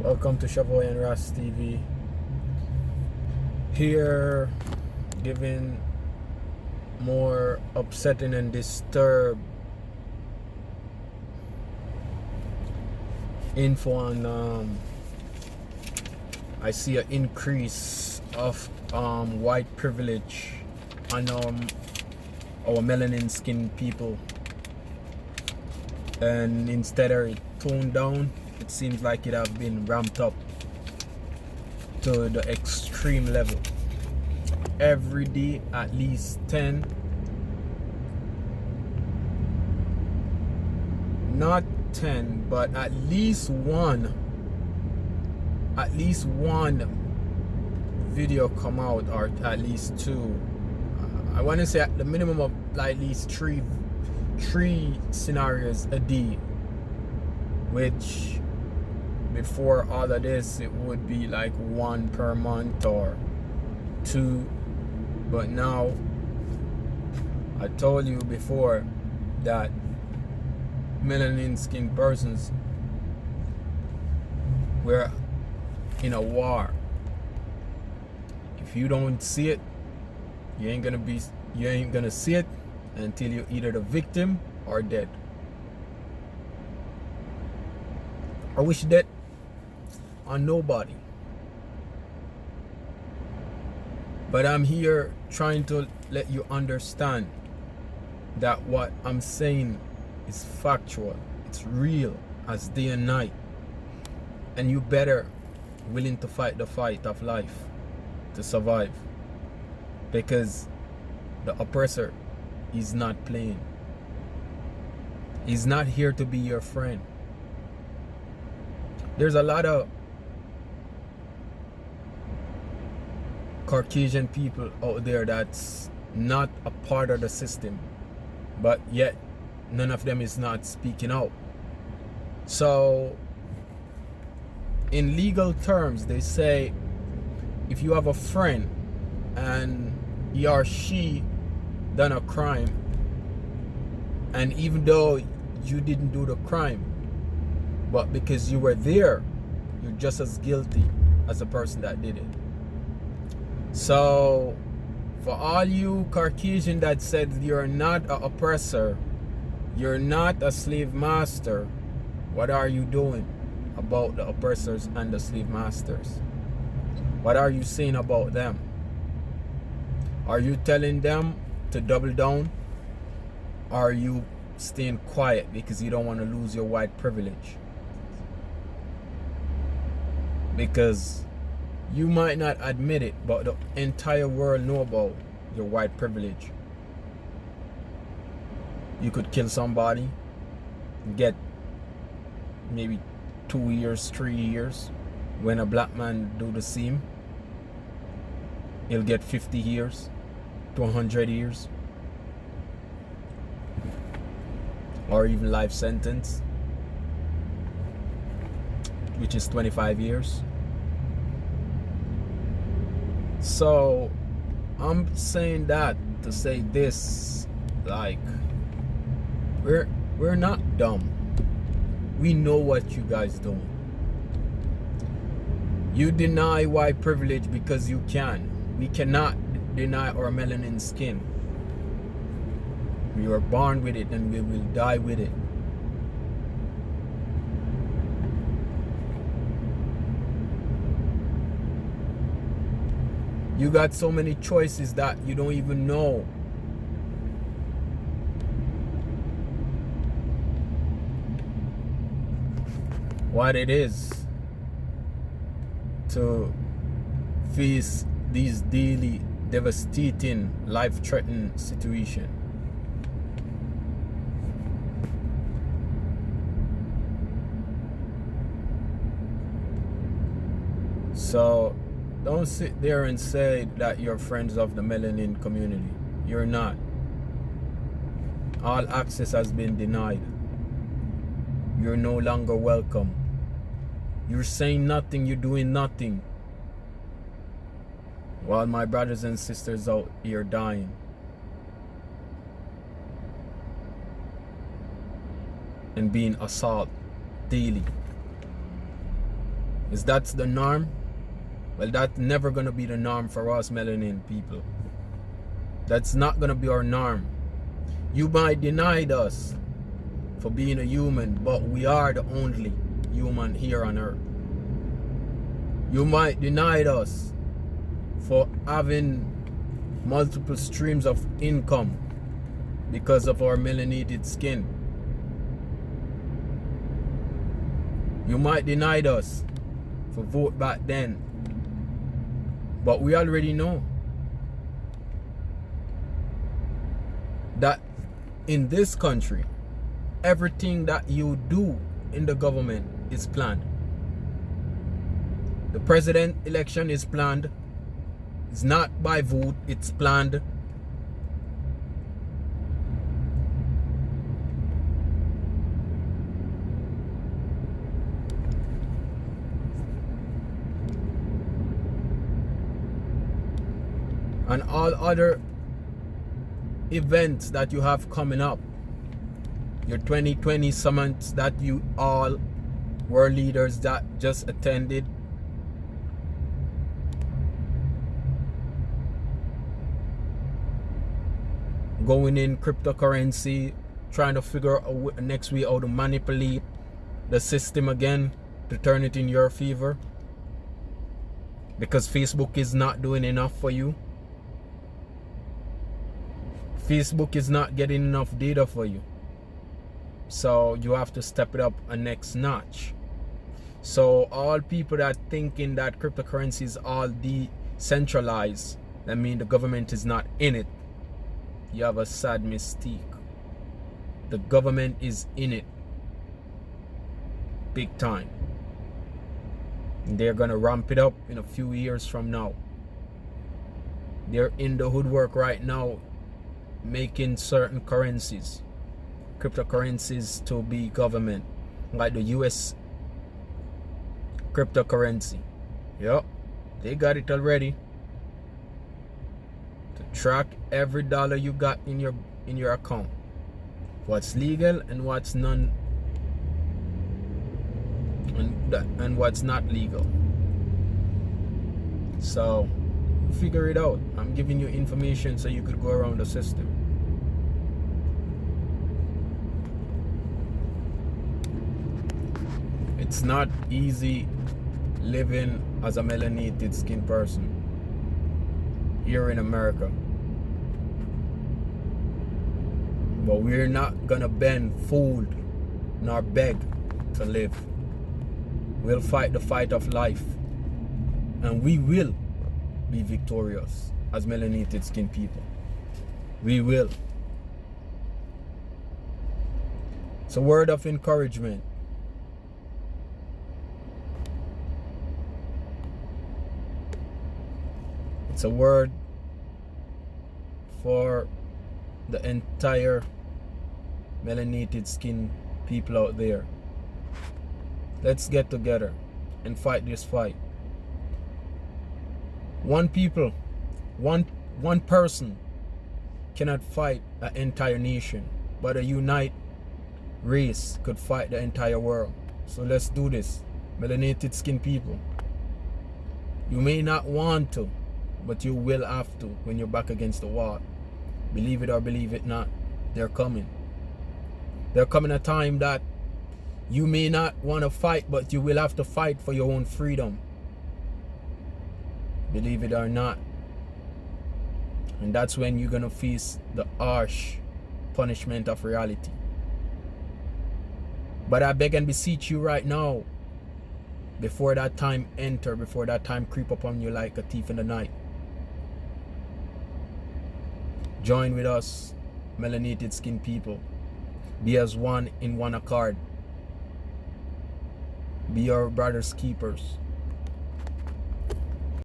Welcome to Shavoy and Ras TV. Here, giving more upsetting and disturbed info on I see an increase of white privilege on our melanin skinned people, and instead of it toned down, it seems like it have been ramped up to the extreme level. Every day at least 10, not 10, but at least one video come out, or at least two. I want to say at the minimum of at least three scenarios a day, which before all of this it would be like one per month or two. But now, I told you before that melanin skinned persons, we're in a war. If you don't see it, you ain't gonna see it until you're either the victim or dead. I wish that on nobody. But I'm here trying to let you understand that what I'm saying is factual. It's real as day and night. And you better willing to fight the fight of life to survive. Because the oppressor is not playing. He's not here to be your friend. There's a lot of Caucasian people out there that's not a part of the system, but yet none of them is not speaking out. So in legal terms, they say if you have a friend and he or she done a crime, and even though you didn't do the crime, but because you were there, you're just as guilty as the person that did it. So for all you Caucasian that said you're not an oppressor, you're not a slave master, what are you doing about the oppressors and the slave masters? What are you saying about them? Are you telling them to double down? Or are you staying quiet because you don't want to lose your white privilege? Because you might not admit it, but the entire world know about your white privilege. You could kill somebody, get maybe 2 years, 3 years. When a black man do the same, he'll get 50 years to 100 years. Or even life sentence, which is 25 years. So I'm saying that to say this, like, we're not dumb. We know what you guys doing. You deny white privilege because you can. We cannot deny our melanin skin. We were born with it and we will die with it. You got so many choices that you don't even know. What it is to face these daily devastating, life-threatening situations. So don't sit there and say that you're friends of the melanin community. You're not. All access has been denied. You're no longer welcome. You're saying nothing, you're doing nothing, while my brothers and sisters out here dying. and being assaulted daily. Is that the norm? Well, that's never gonna be the norm for us melanin people. That's not gonna be our norm. You might deny us for being a human, but we are the only human here on earth. You might deny us for having multiple streams of income because of our melanated skin. You might deny us for vote back then, but we already know that in this country, everything that you do in the government is planned. The president election is planned. It's not by vote, it's planned. And all other events that you have coming up, your 2020 summits that you all were leaders that just attended, going in cryptocurrency, trying to figure out next week how to manipulate the system again to turn it in your favor because Facebook is not doing enough for you. Facebook is not getting enough data for you. So you have to step it up a next notch. So all people that thinking that cryptocurrency is all decentralized, that means the government is not in it, you have a sad mistake. The government is in it big time. And they're gonna ramp it up in a few years from now. They're in the woodwork right now, making certain currencies, cryptocurrencies, to be government, like the US cryptocurrency. Yep, they got it already. To track every dollar you got in your account, what's legal and what's none, and what's not legal. So figure it out. I'm giving you information so you could go around the system. It's not easy living as a melanated skin person here in America, but we're not gonna bend, fold, nor beg to live. We'll fight the fight of life, and we will be victorious as melanated skin people. We will. It's a word of encouragement. It's a word for the entire melanated skin people out there. Let's get together and fight this fight. One person cannot fight an entire nation, but a unite race could fight the entire world. So let's do this, melanated skin people. You may not want to, but you will have to when you're back against the wall. Believe it or believe it not, they're coming. There coming a time that you may not want to fight, but you will have to fight for your own freedom. Believe it or not. And that's when you're gonna face the harsh punishment of reality. But I beg and beseech you right now, before that time enter, before that time creep upon you like a thief in the night, join with us, melanated skin people. Be as one in one accord. Be our brothers keepers.